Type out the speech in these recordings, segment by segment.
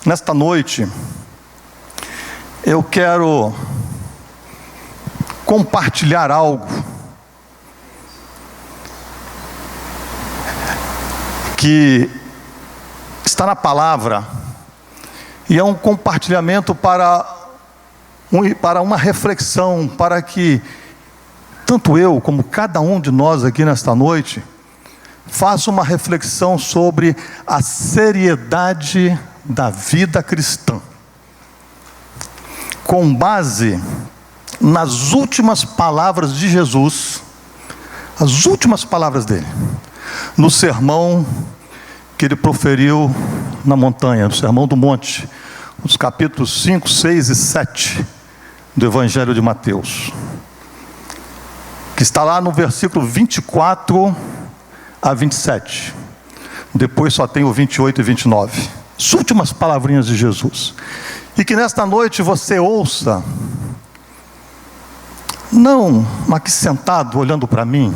Nesta noite, eu quero compartilhar algo que está na palavra e é um compartilhamento para uma reflexão, para que tanto eu como cada um de nós aqui nesta noite faça uma reflexão sobre a seriedade da vida cristã, com base nas últimas palavras de Jesus, as últimas palavras dele, no sermão que ele proferiu na montanha, no Sermão do Monte, nos capítulos 5, 6 e 7 do Evangelho de Mateus, que está lá no versículo 24 a 27, depois só tem o 28 e 29, as últimas palavrinhas de Jesus, e que nesta noite você ouça, não aqui sentado olhando para mim,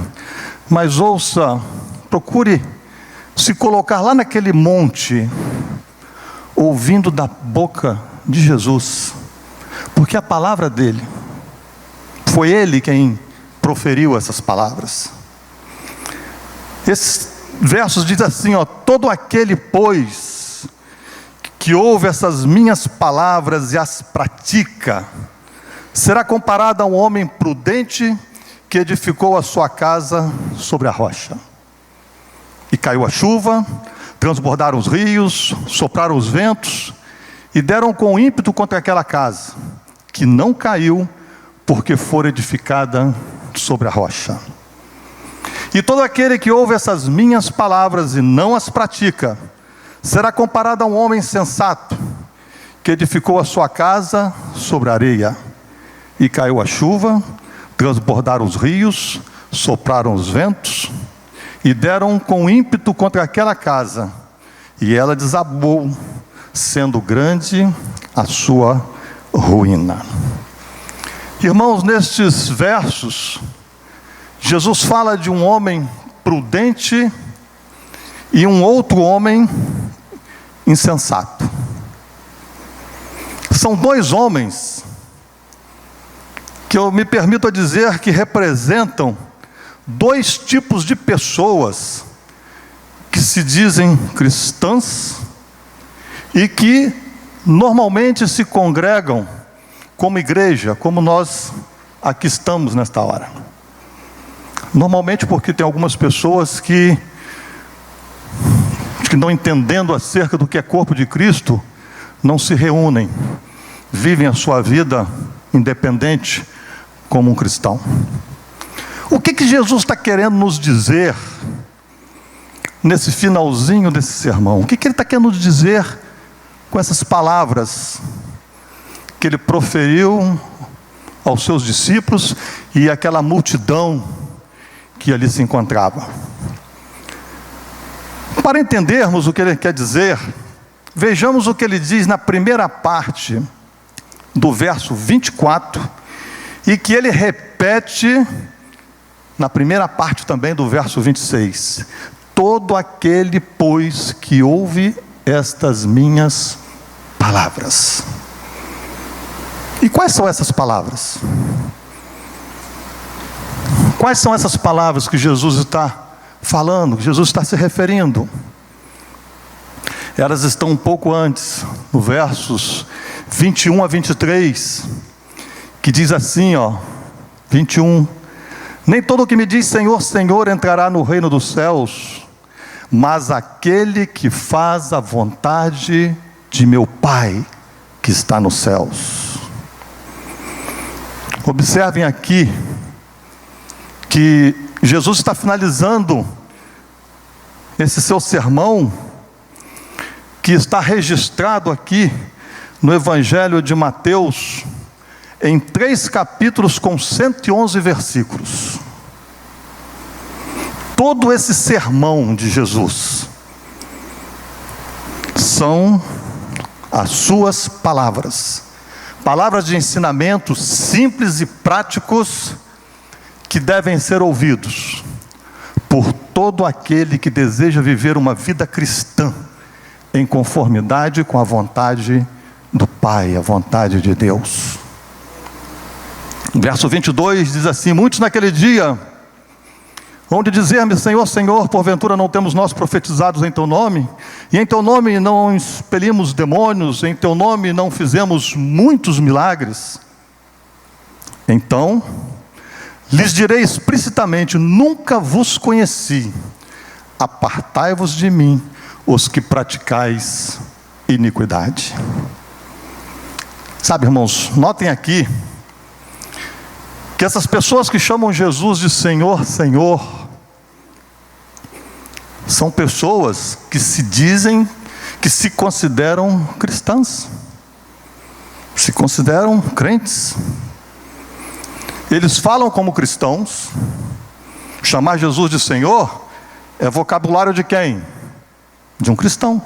mas ouça, procure se colocar lá naquele monte, ouvindo da boca de Jesus, porque a palavra dele, foi ele quem proferiu essas palavras. Esses versos dizem assim, todo aquele, pois, que ouve essas minhas palavras e as pratica, será comparado a um homem prudente que edificou a sua casa sobre a rocha. E caiu a chuva, transbordaram os rios, sopraram os ventos, e deram com ímpeto contra aquela casa, que não caiu, porque fora edificada sobre a rocha. E todo aquele que ouve essas minhas palavras e não as pratica, será comparado a um homem sensato, que edificou a sua casa sobre a areia. E caiu a chuva, transbordaram os rios, sopraram os ventos, e deram com ímpeto contra aquela casa, e ela desabou, sendo grande a sua ruína. Irmãos, nestes versos, Jesus fala de um homem prudente e um outro homem insensato. São dois homens que eu me permito dizer que representam dois tipos de pessoas que se dizem cristãs e que normalmente se congregam como igreja, como nós aqui estamos nesta hora. Normalmente porque tem algumas pessoas que não entendendo acerca do que é corpo de Cristo, não se reúnem, vivem a sua vida independente como um cristão. O que Jesus está querendo nos dizer nesse finalzinho desse sermão? O que ele está querendo nos dizer com essas palavras que ele proferiu aos seus discípulos e àquela multidão que ali se encontrava? Para entendermos o que ele quer dizer, vejamos o que ele diz na primeira parte do verso 24, e que ele repete na primeira parte também do verso 26. Todo aquele, pois, que ouve estas minhas palavras. E quais são essas palavras? Quais são essas palavras que Jesus está falando, que Jesus está se referindo? Elas estão um pouco antes, no versos 21 a 23, que diz assim, 21: nem todo o que me diz Senhor, Senhor entrará no reino dos céus, mas aquele que faz a vontade de meu Pai que está nos céus. Observem aqui que Jesus está finalizando esse seu sermão, que está registrado aqui no Evangelho de Mateus, em 3 capítulos com 111 versículos. Todo esse sermão de Jesus são as suas palavras, palavras de ensinamento simples e práticos, que devem ser ouvidos por todo aquele que deseja viver uma vida cristã em conformidade com a vontade do Pai, a vontade de Deus. Verso 22 diz assim: muitos naquele dia hão de dizer-me, Senhor, Senhor, porventura não temos nós profetizados em Teu nome? E em Teu nome não expelimos demônios? Em Teu nome não fizemos muitos milagres? Então lhes direi explicitamente: nunca vos conheci. Apartai-vos de mim, os que praticais iniquidade. Sabe, irmãos, notem aqui que essas pessoas que chamam Jesus de Senhor, Senhor, são pessoas que se dizem, que se consideram cristãs, se consideram crentes. Eles falam como cristãos. Chamar Jesus de Senhor é vocabulário de quem? De um cristão.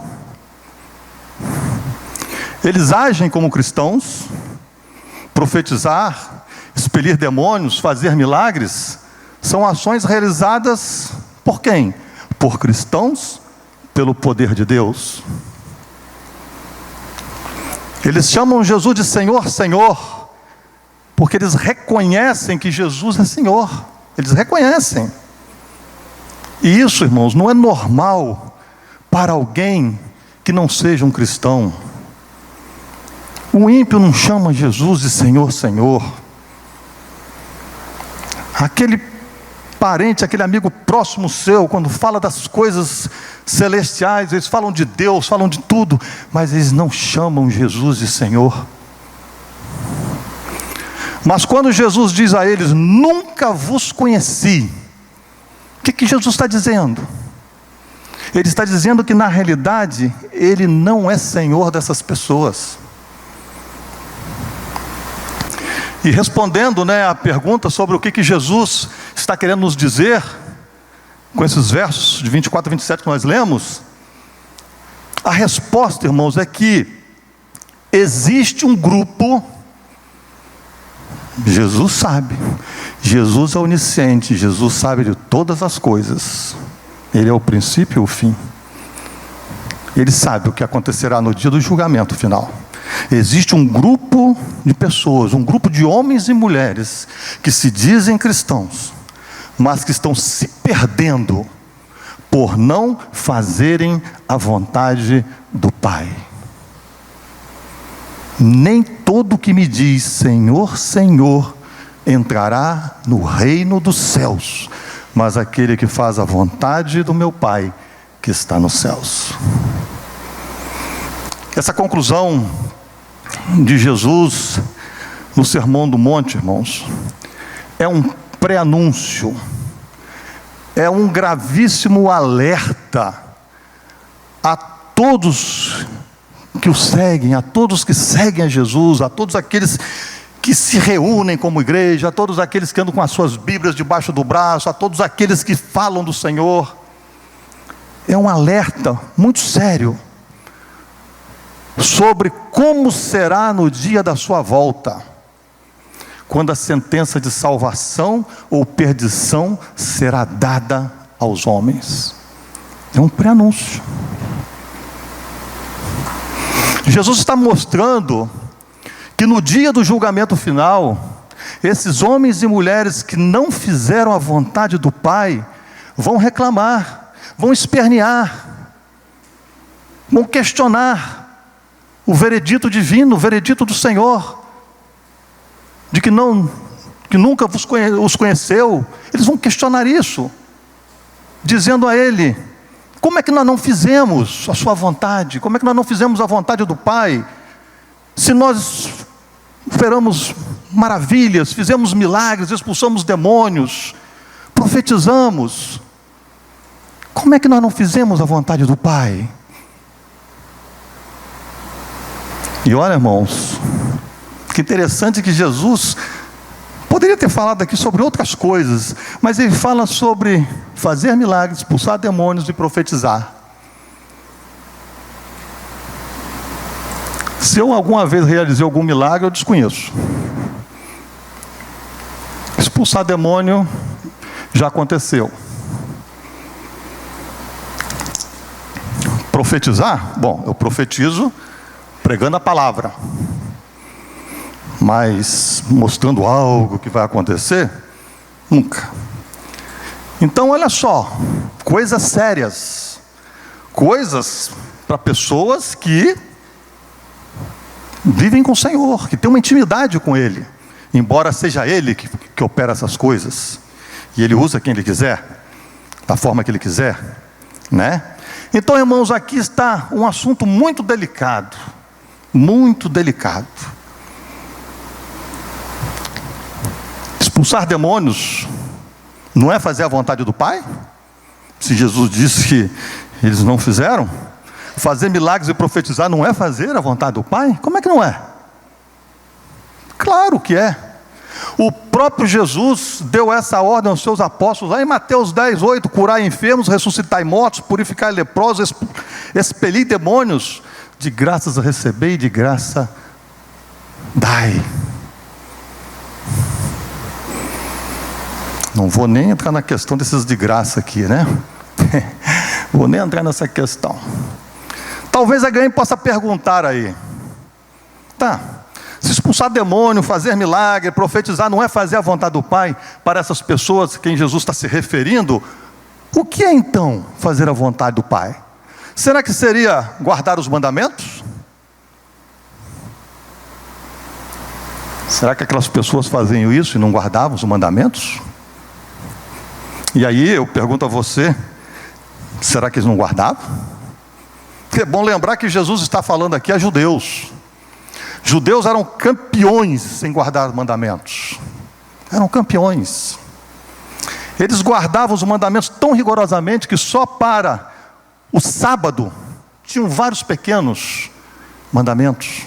Eles agem como cristãos. Profetizar, expelir demônios, fazer milagres, são ações realizadas por quem? Por cristãos, pelo poder de Deus. Eles chamam Jesus de Senhor, Senhor, porque eles reconhecem que Jesus é Senhor. Eles reconhecem. E isso, irmãos, não é normal para alguém que não seja um cristão. O ímpio não chama Jesus de Senhor, Senhor. Aquele parente, aquele amigo próximo seu, quando fala das coisas celestiais, eles falam de Deus, falam de tudo, mas eles não chamam Jesus de Senhor. Mas quando Jesus diz a eles: nunca vos conheci, o que Jesus está dizendo? Ele está dizendo que na realidade Ele não é Senhor dessas pessoas. E respondendo, a pergunta sobre o que Jesus está querendo nos dizer, com esses versos de 24 a 27 que nós lemos, a resposta, irmãos, é que existe um grupo. Jesus sabe, Jesus é onisciente, Jesus sabe de todas as coisas, Ele é o princípio e o fim. Ele sabe o que acontecerá no dia do julgamento final. Existe um grupo de pessoas, um grupo de homens e mulheres que se dizem cristãos, mas que estão se perdendo por não fazerem a vontade do Pai. Nem todo que me diz Senhor, Senhor entrará no reino dos céus, mas aquele que faz a vontade do meu Pai que está nos céus. Essa conclusão de Jesus no Sermão do Monte, irmãos, é um pré-anúncio, é um gravíssimo alerta a todos que o seguem, a todos que seguem a Jesus, a todos aqueles que se reúnem como igreja, a todos aqueles que andam com as suas Bíblias debaixo do braço, a todos aqueles que falam do Senhor. É um alerta muito sério sobre como será no dia da sua volta, quando a sentença de salvação ou perdição será dada aos homens. É um pré-anúncio. Jesus está mostrando que no dia do julgamento final, esses homens e mulheres que não fizeram a vontade do Pai, vão reclamar, vão espernear, vão questionar o veredito divino, o veredito do Senhor, de que nunca os conheceu. Eles vão questionar isso, dizendo a Ele: como é que nós não fizemos a sua vontade? Como é que nós não fizemos a vontade do Pai? Se nós operamos maravilhas, fizemos milagres, expulsamos demônios, profetizamos, como é que nós não fizemos a vontade do Pai? E olha, irmãos, que interessante que Jesus poderia ter falado aqui sobre outras coisas, mas Ele fala sobre fazer milagres, expulsar demônios e profetizar. Se eu alguma vez realizei algum milagre, eu desconheço. Expulsar demônio já aconteceu. Profetizar? Bom, eu profetizo pregando a palavra. Mas mostrando algo que vai acontecer? Nunca. Então, olha só, coisas sérias. Coisas para pessoas que vivem com o Senhor, que têm uma intimidade com Ele. Embora seja Ele que opera essas coisas. E Ele usa quem Ele quiser, da forma que Ele quiser, né? Então, irmãos, aqui está um assunto muito delicado. Muito delicado. Expulsar demônios não é fazer a vontade do Pai? Se Jesus disse que eles não fizeram. Fazer milagres e profetizar não é fazer a vontade do Pai? Como é que não é? Claro que é. O próprio Jesus deu essa ordem aos seus apóstolos, lá em Mateus 10, 8, curar enfermos, ressuscitar mortos, purificar leprosos, expelir demônios, de graças a receber e de graça dai. Não vou nem entrar na questão desses de graça aqui, né? Vou nem entrar nessa questão. Talvez alguém possa perguntar aí, tá, se expulsar demônio, fazer milagre, profetizar, não é fazer a vontade do Pai para essas pessoas a quem Jesus está se referindo? O que é então fazer a vontade do Pai? Será que seria guardar os mandamentos? Será que aquelas pessoas faziam isso e não guardavam os mandamentos? E aí eu pergunto a você, será que eles não guardavam? Porque é bom lembrar que Jesus está falando aqui a judeus. Judeus eram campeões em guardar os mandamentos. Eram campeões. Eles guardavam os mandamentos tão rigorosamente que só para o sábado tinham vários pequenos mandamentos.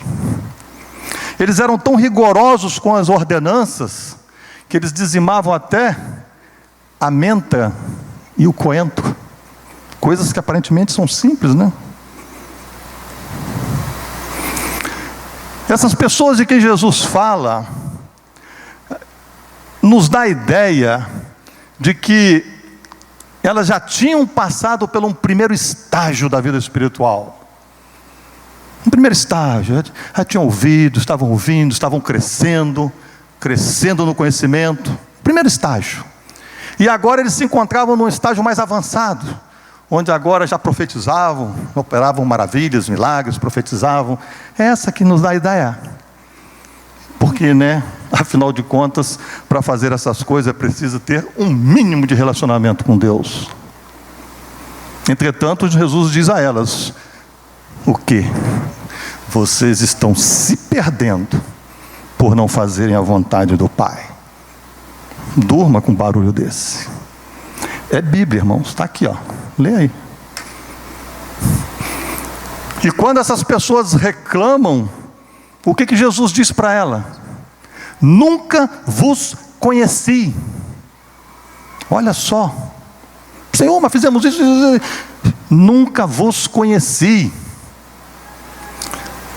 Eles eram tão rigorosos com as ordenanças que eles dizimavam até a menta e o coentro. Coisas que aparentemente são simples, né? Essas pessoas de quem Jesus fala nos dá a ideia de que elas já tinham passado por um primeiro estágio da vida espiritual. Um primeiro estágio, já tinham ouvido, estavam crescendo no conhecimento. Primeiro estágio. E agora eles se encontravam num estágio mais avançado, onde agora já profetizavam, operavam maravilhas, milagres, profetizavam. É essa que nos dá a ideia. Porque, né, afinal de contas, para fazer essas coisas é preciso ter um mínimo de relacionamento com Deus. Entretanto, Jesus diz a elas, o quê? Vocês estão se perdendo por não fazerem a vontade do Pai. Durma com um barulho desse. É Bíblia, irmãos, está aqui, ó. Lê aí. E quando essas pessoas reclamam, o que Jesus diz para ela? Nunca vos conheci. Olha só. Senhor, mas fizemos isso. Nunca vos conheci.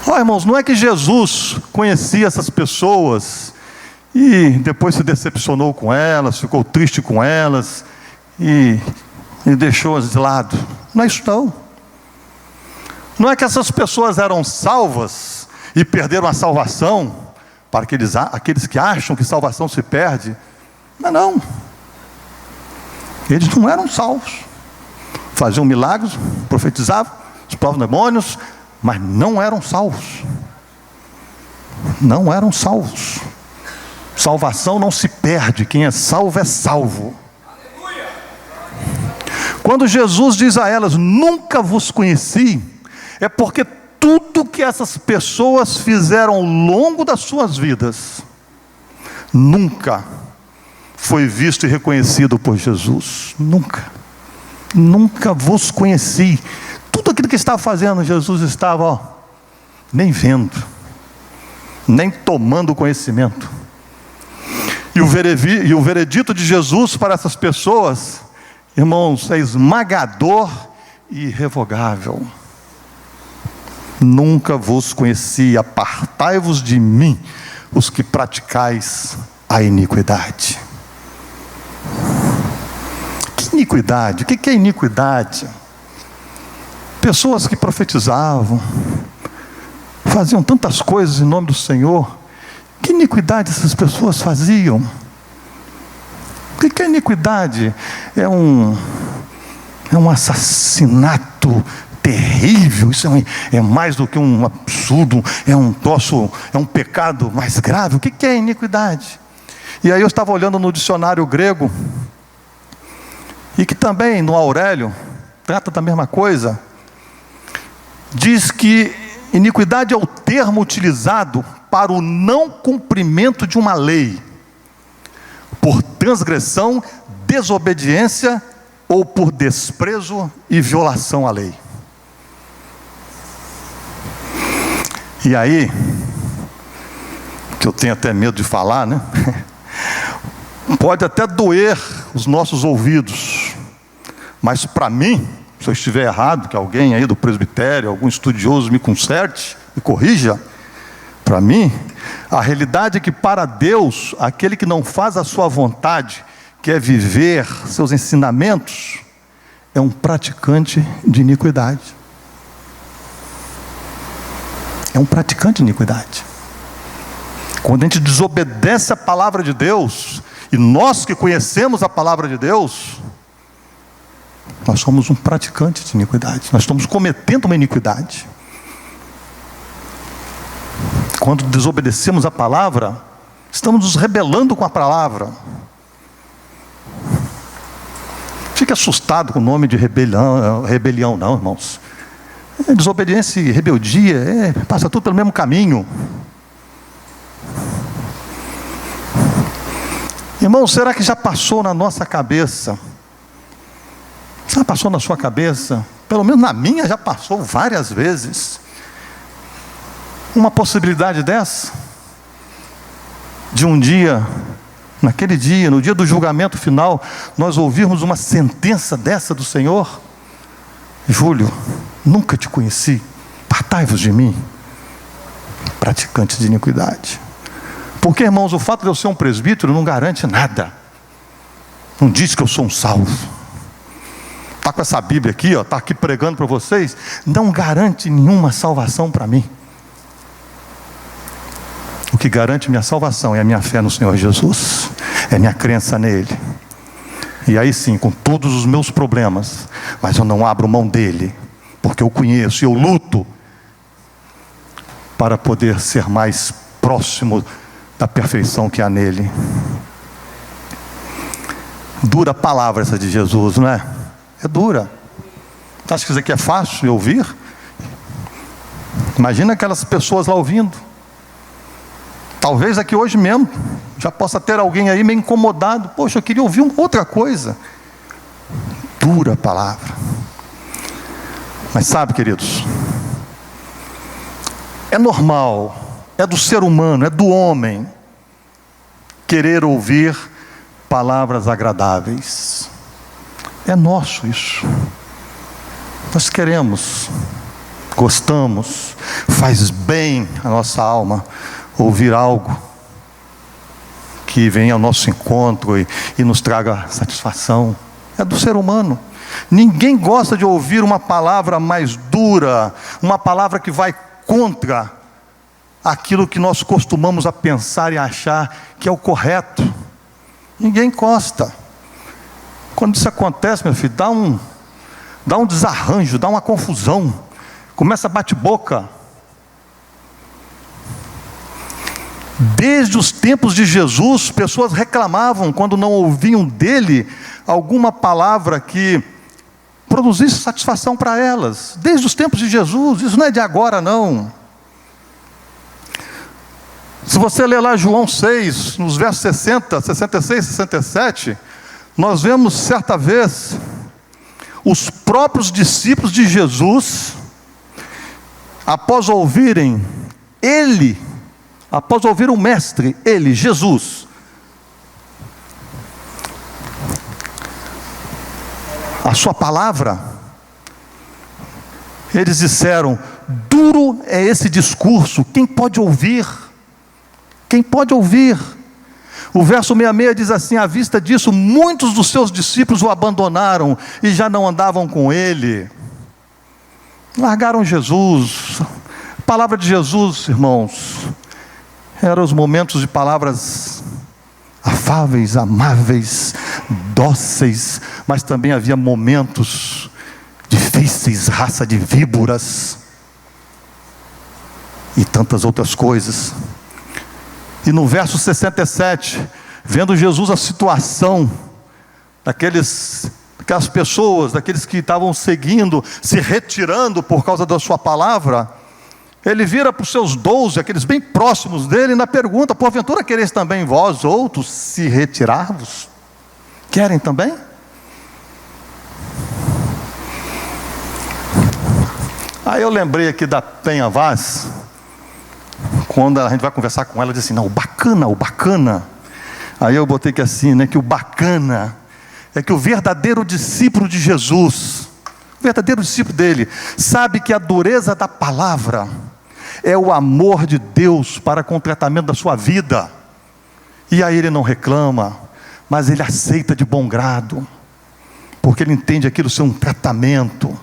Olha, irmãos, não é que Jesus conhecia essas pessoas e depois se decepcionou com elas, ficou triste com elas e deixou-as de lado. Não é isso não. Não é que essas pessoas eram salvas e perderam a salvação, para aqueles que acham que salvação se perde. Mas não. Eles não eram salvos. Faziam milagres, profetizavam, expulsavam demônios, mas não eram salvos. Não eram salvos. Salvação não se perde, quem é salvo é salvo. Aleluia. Quando Jesus diz a elas, nunca vos conheci, é porque tudo que essas pessoas fizeram ao longo das suas vidas, nunca foi visto e reconhecido por Jesus. Nunca. Nunca vos conheci. Tudo aquilo que estava fazendo, Jesus estava, nem vendo, nem tomando conhecimento. E o veredito de Jesus para essas pessoas, irmãos, é esmagador e irrevogável. Nunca vos conheci, apartai-vos de mim, os que praticais a iniquidade. Que iniquidade? O que é iniquidade? pessoas que profetizavam, faziam tantas coisas em nome do Senhor. Que iniquidade essas pessoas faziam? O que é iniquidade? É um assassinato terrível. Isso é mais do que um absurdo, é um pecado mais grave. O que é iniquidade? E aí eu estava olhando no dicionário grego, e que também no Aurélio trata da mesma coisa. Diz que iniquidade é o termo utilizado para o não cumprimento de uma lei, por transgressão, desobediência ou por desprezo e violação à lei. E aí, que eu tenho até medo de falar, né? Pode até doer os nossos ouvidos, mas para mim, se eu estiver errado, que alguém aí do presbitério, algum estudioso me conserte, me corrija, para mim, a realidade é que para Deus, aquele que não faz a sua vontade, quer viver seus ensinamentos, é um praticante de iniquidade. É um praticante de iniquidade. Quando a gente desobedece a palavra de Deus, e nós que conhecemos a palavra de Deus, nós somos um praticante de iniquidade. Nós estamos cometendo uma iniquidade. Quando desobedecemos a palavra, estamos nos rebelando com a palavra. Fique assustado com o nome de rebelião não, irmãos. Desobediência e rebeldia, passa tudo pelo mesmo caminho. Irmão, será que já passou na nossa cabeça? Já passou na sua cabeça? Pelo menos na minha já passou várias vezes. Uma possibilidade dessa? De um dia, naquele dia, no dia do julgamento final, nós ouvirmos uma sentença dessa do Senhor? Júlio, nunca te conheci, apartai-vos de mim, praticantes de iniquidade. Porque, irmãos, o fato de eu ser um presbítero não garante nada. Não diz que eu sou um salvo. Está com essa Bíblia aqui, está aqui pregando para vocês, não garante nenhuma salvação para mim. O que garante minha salvação é a minha fé no Senhor Jesus, é minha crença nele. E aí sim, com todos os meus problemas, mas eu não abro mão dele, porque eu conheço e eu luto para poder ser mais próximo da perfeição que há nele. Dura palavra essa de Jesus, não é? É dura. Acha que isso aqui é fácil de ouvir? Imagina aquelas pessoas lá ouvindo. Talvez aqui hoje mesmo já possa ter alguém aí meio incomodado. Poxa, eu queria ouvir outra coisa. Dura palavra. Mas sabe, queridos, é normal, é do ser humano, é do homem querer ouvir palavras agradáveis. É nosso isso. Nós queremos, gostamos, faz bem a nossa alma ouvir algo que venha ao nosso encontro e nos traga satisfação. É do ser humano. Ninguém gosta de ouvir uma palavra mais dura, uma palavra que vai contra aquilo que nós costumamos a pensar e achar que é o correto. Ninguém gosta. Quando isso acontece, meu filho, dá um desarranjo, dá uma confusão, começa a bate-boca. Desde os tempos de Jesus, pessoas reclamavam quando não ouviam dele alguma palavra que produzisse satisfação para elas. Desde os tempos de Jesus, isso não é de agora não. Se você ler lá João 6, nos versos 60, 66, 67, nós vemos certa vez os próprios discípulos de Jesus, após ouvirem o mestre, ele, Jesus, a sua palavra, eles disseram: duro é esse discurso, quem pode ouvir? Quem pode ouvir? O verso 66 diz assim: à vista disso, muitos dos seus discípulos o abandonaram e já não andavam com ele. Largaram Jesus. A palavra de Jesus, irmãos, eram os momentos de palavras afáveis, amáveis, dóceis, mas também havia momentos difíceis, raça de víboras e tantas outras coisas. E no verso 67, vendo Jesus a situação daquelas pessoas, daqueles que estavam seguindo, se retirando por causa da sua palavra, ele vira para os seus 12, aqueles bem próximos dele, na pergunta: porventura quereis também vós outros se retirar-vos? Querem também? Aí eu lembrei aqui da Penha Vaz, quando a gente vai conversar com ela, diz assim: não, o bacana. Aí eu botei que assim, né, que o bacana é que o verdadeiro discípulo de Jesus, o verdadeiro discípulo dele, sabe que a dureza da palavra é o amor de Deus para com o tratamento da sua vida. E aí ele não reclama, mas ele aceita de bom grado, porque ele entende aquilo ser um tratamento.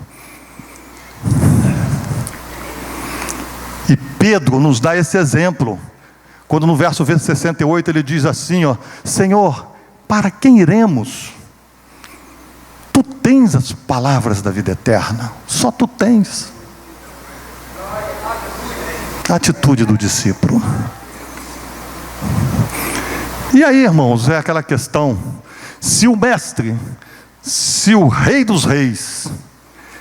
E Pedro nos dá esse exemplo, quando no verso 68 ele diz assim, ó: Senhor, para quem iremos? Tu tens as palavras da vida eterna, só tu tens. A atitude do discípulo. E aí, irmãos, é aquela questão: se o mestre, se o rei dos reis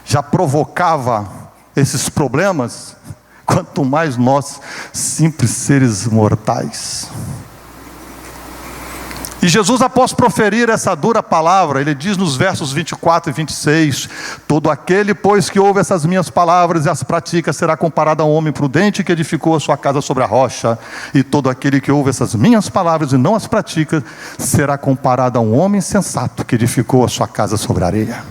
já provocava esses problemas, quanto mais nós, simples seres mortais. E Jesus, após proferir essa dura palavra, ele diz nos versos 24 e 26, todo aquele, pois, que ouve essas minhas palavras e as pratica, será comparado a um homem prudente que edificou a sua casa sobre a rocha. E todo aquele que ouve essas minhas palavras e não as pratica, será comparado a um homem sensato que edificou a sua casa sobre a areia.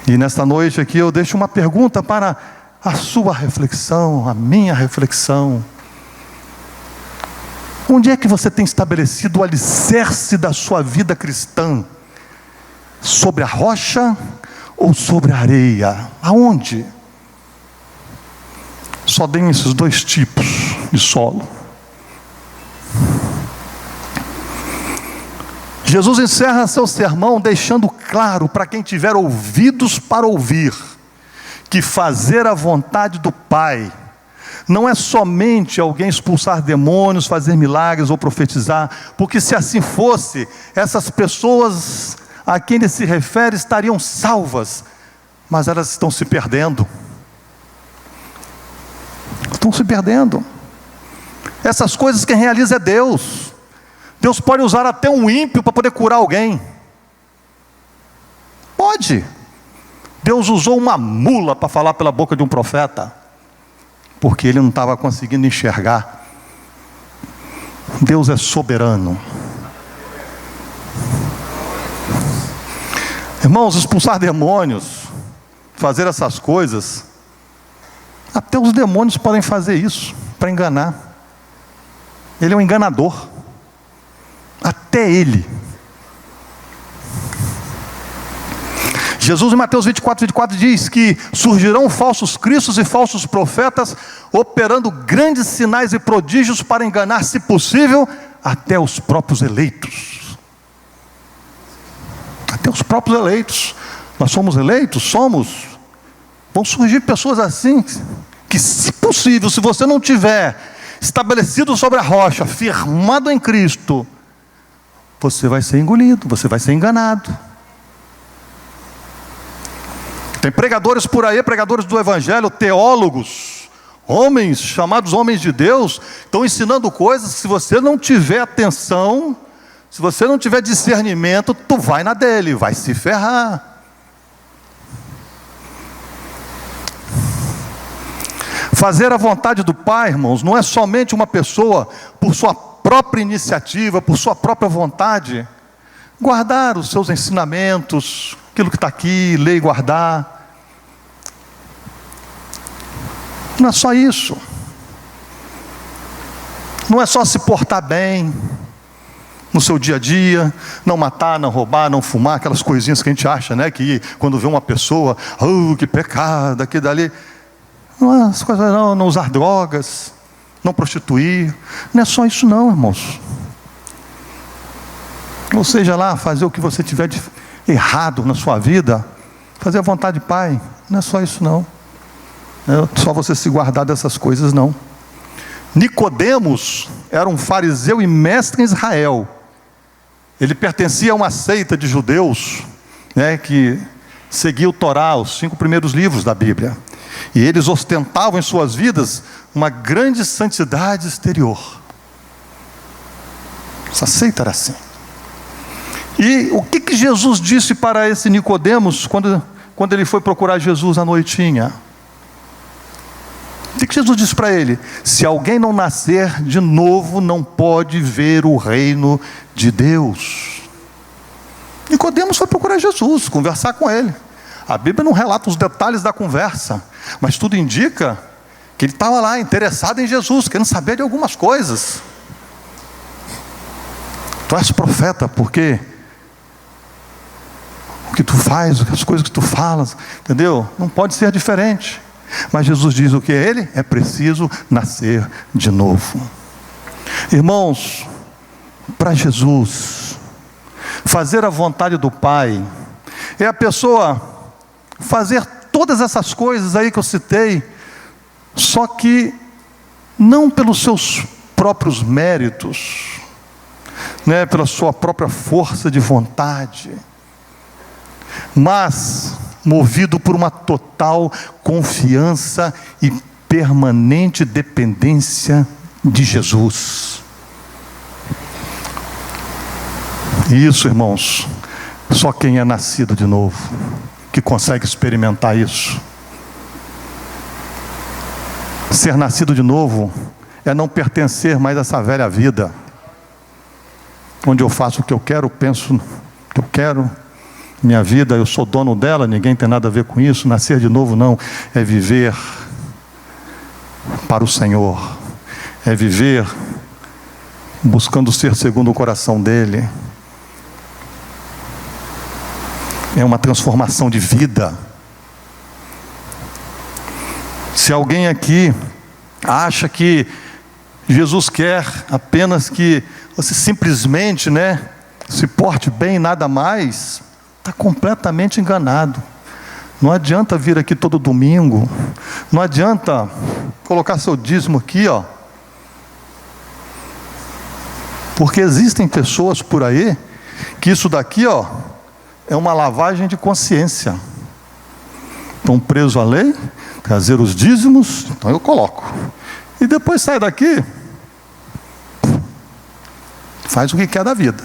E nesta noite aqui eu deixo uma pergunta para a sua reflexão, a minha reflexão. Onde é que você tem estabelecido o alicerce da sua vida cristã? Sobre a rocha ou sobre a areia? Aonde? Só tem esses dois tipos de solo. Jesus encerra seu sermão deixando claro para quem tiver ouvidos para ouvir, que fazer a vontade do Pai não é somente alguém expulsar demônios, fazer milagres ou profetizar, porque se assim fosse, essas pessoas a quem ele se refere estariam salvas, mas elas estão se perdendo. Estão se perdendo. Essas coisas quem realiza é Deus. Deus pode usar até um ímpio para poder curar alguém. Pode. Deus usou uma mula para falar pela boca de um profeta, porque ele não estava conseguindo enxergar. Deus é soberano. Irmãos, expulsar demônios, fazer essas coisas, até os demônios podem fazer isso, para enganar. Ele é um enganador. Até ele. Jesus em Mateus 24 diz que surgirão falsos cristos e falsos profetas, operando grandes sinais e prodígios para enganar, se possível, até os próprios eleitos. Até os próprios eleitos. Nós somos eleitos? Somos. Vão surgir pessoas assim, que se possível, se você não tiver estabelecido sobre a rocha, firmado em Cristo, você vai ser engolido, você vai ser enganado. Tem pregadores por aí, pregadores do Evangelho, teólogos, homens, chamados homens de Deus, estão ensinando coisas que se você não tiver atenção, se você não tiver discernimento, tu vai na dele, vai se ferrar. Fazer a vontade do Pai, irmãos, não é somente uma pessoa, por sua própria iniciativa, por sua própria vontade, guardar os seus ensinamentos, aquilo que está aqui, ler e guardar. Não é só isso. Não é só se portar bem, no seu dia a dia, não matar, não roubar, não fumar, aquelas coisinhas que a gente acha, né? Que quando vê uma pessoa, que pecado, aqui dali. Não é as coisas não usar drogas, não prostituir. Não é só isso não, irmãos. Ou seja lá, fazer o que você tiver de errado na sua vida, fazer a vontade do Pai. Não é só isso não. É só você se guardar dessas coisas não. Nicodemos era um fariseu e mestre em Israel. Ele pertencia a uma seita de judeus, né, que seguia o Torá, os 5 primeiros livros da Bíblia. E eles ostentavam em suas vidas uma grande santidade exterior. Essa seita era assim. E o que Jesus disse para esse Nicodemos quando ele foi procurar Jesus à noitinha? O que Jesus disse para ele? Se alguém não nascer de novo, não pode ver o reino de Deus. Nicodemos foi procurar Jesus, conversar com ele. A Bíblia não relata os detalhes da conversa, mas tudo indica que ele estava lá interessado em Jesus, querendo saber de algumas coisas. Tu és profeta, porque o que tu faz, as coisas que tu falas, entendeu? Não pode ser diferente. Mas Jesus diz o que é ele? É preciso nascer de novo. Irmãos, para Jesus, fazer a vontade do Pai, é a pessoa fazer todas essas coisas aí que eu citei, só que não pelos seus próprios méritos, né, pela sua própria força de vontade, mas movido por uma total confiança e permanente dependência de Jesus. Isso, irmãos, só quem é nascido de novo que consegue experimentar isso. Ser nascido de novo é não pertencer mais a essa velha vida, onde eu faço o que eu quero, penso o que eu quero, minha vida, eu sou dono dela, ninguém tem nada a ver com isso. Nascer de novo não, é viver para o Senhor, é viver buscando ser segundo o coração dEle. É uma transformação de vida. Se alguém aqui acha que Jesus quer apenas que você simplesmente, se porte bem, nada mais, está completamente enganado. Não adianta vir aqui todo domingo, não adianta colocar seu dízimo aqui, porque existem pessoas por aí que isso daqui, é uma lavagem de consciência. Estão presos à lei, trazer os dízimos, então eu coloco. E depois sai daqui, faz o que quer da vida.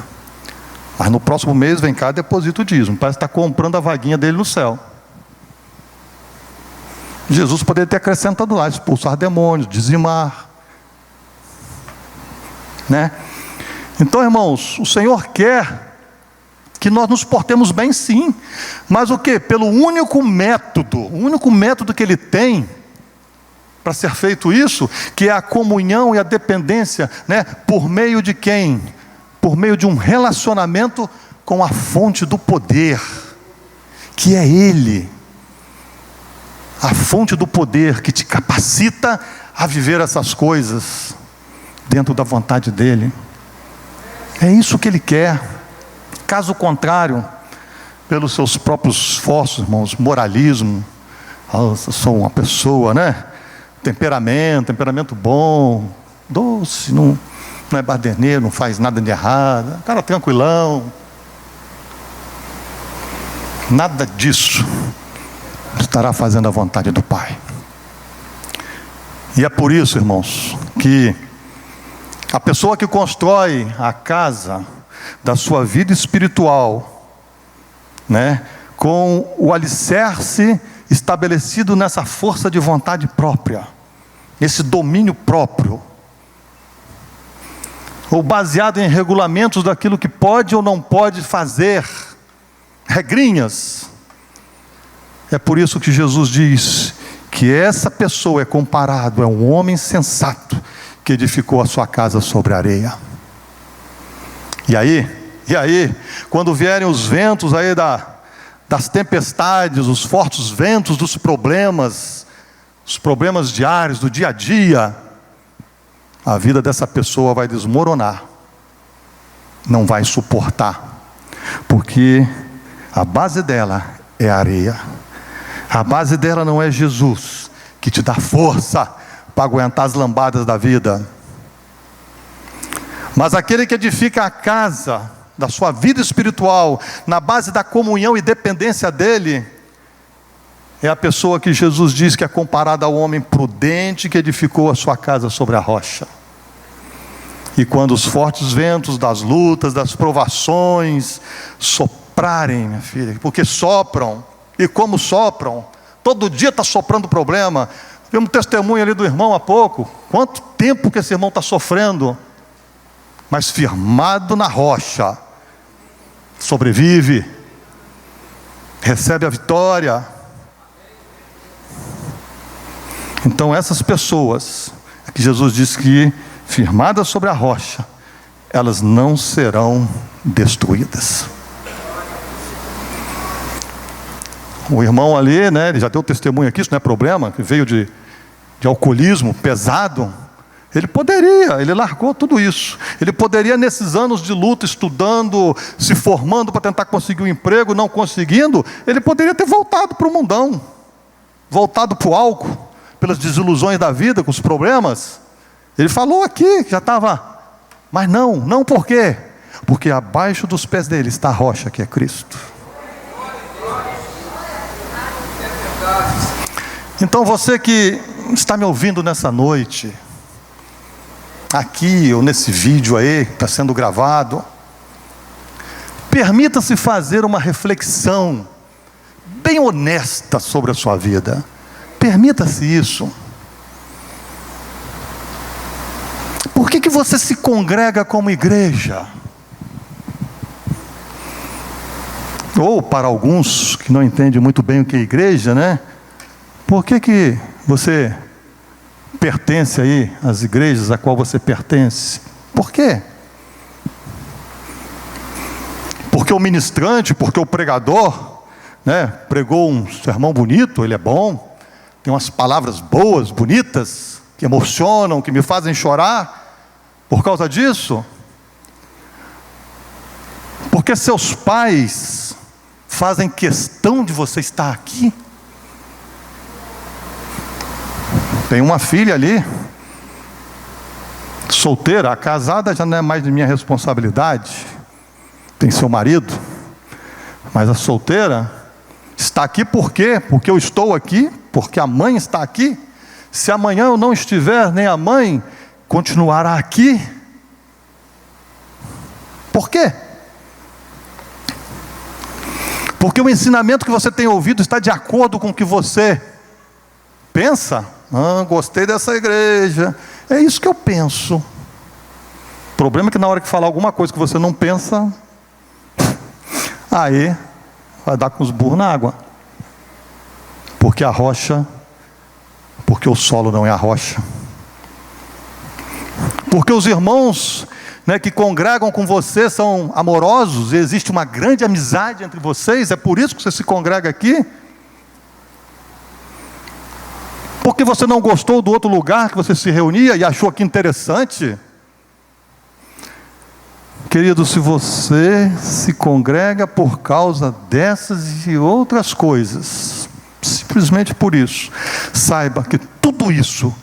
Mas no próximo mês vem cá e deposita o dízimo. Parece que está comprando a vaguinha dele no céu. Jesus poderia ter acrescentado lá, expulsar demônios, dizimar. Então, irmãos, o Senhor quer que nós nos portemos bem, sim. Mas o quê? Pelo único método que Ele tem para ser feito isso, que é a comunhão e a dependência, por meio de quem? Por meio de um relacionamento com a fonte do poder, que é Ele. A fonte do poder que te capacita a viver essas coisas dentro da vontade dEle. É isso que Ele quer. Caso contrário, pelos seus próprios esforços, irmãos, moralismo, eu sou uma pessoa, temperamento bom, doce, não é baderneiro, não faz nada de errado, cara tranquilão. Nada disso estará fazendo a vontade do Pai. E é por isso, irmãos, que a pessoa que constrói a casa da sua vida espiritual, com o alicerce estabelecido nessa força de vontade própria, nesse domínio próprio, ou baseado em regulamentos daquilo que pode ou não pode fazer, regrinhas. É por isso que Jesus diz que essa pessoa é comparado a um homem sensato que edificou a sua casa sobre a areia. E aí, quando vierem os ventos aí das tempestades, os fortes ventos dos problemas, os problemas diários, do dia a dia, a vida dessa pessoa vai desmoronar, não vai suportar, porque a base dela é areia, a base dela não é Jesus, que te dá força para aguentar as lambadas da vida. Mas aquele que edifica a casa da sua vida espiritual, na base da comunhão e dependência dele, é a pessoa que Jesus diz que é comparada ao homem prudente que edificou a sua casa sobre a rocha. E quando os fortes ventos das lutas, das provações soprarem, minha filha, porque sopram, e como sopram, todo dia está soprando problema. Tivemos um testemunho ali do irmão há pouco, quanto tempo que esse irmão está sofrendo, mas firmado na rocha, sobrevive, recebe a vitória. Então essas pessoas, que Jesus diz que firmadas sobre a rocha, elas não serão destruídas. O irmão ali, né, ele já deu testemunho aqui, isso não é problema, que veio de alcoolismo pesado. Ele largou tudo isso. Ele poderia, nesses anos de luta, estudando, se formando para tentar conseguir um emprego, não conseguindo, ele poderia ter voltado para o mundão, voltado para o álcool, pelas desilusões da vida, com os problemas. Ele falou aqui que já estava, mas não por quê? Porque abaixo dos pés dele está a rocha que é Cristo. Então você que está me ouvindo nessa noite, aqui ou nesse vídeo aí que está sendo gravado, permita-se fazer uma reflexão bem honesta sobre a sua vida. Permita-se isso. Por que você se congrega como igreja? Ou para alguns que não entendem muito bem o que é igreja, né? Por que você pertence aí às igrejas a qual você pertence? Por quê? Porque o ministrante, porque o pregador, né, pregou um sermão bonito, ele é bom, tem umas palavras boas, bonitas, que emocionam, que me fazem chorar, por causa disso? Porque seus pais fazem questão de você estar aqui? Tem uma filha ali, solteira, a casada já não é mais de minha responsabilidade, tem seu marido, mas a solteira está aqui por quê? Porque eu estou aqui, porque a mãe está aqui. Se amanhã eu não estiver, nem a mãe continuará aqui. Por quê? Porque o ensinamento que você tem ouvido está de acordo com o que você pensa? Gostei dessa igreja, é isso que eu penso. O problema é que na hora que falar alguma coisa que você não pensa, aí vai dar com os burros na água. Porque a rocha, porque o solo não é a rocha. Porque os irmãos, né, que congregam com você são amorosos, e existe uma grande amizade entre vocês, é por isso que você se congrega aqui. Porque você não gostou do outro lugar que você se reunia e achou aqui interessante? Querido, se você se congrega por causa dessas e outras coisas, simplesmente por isso, saiba que tudo isso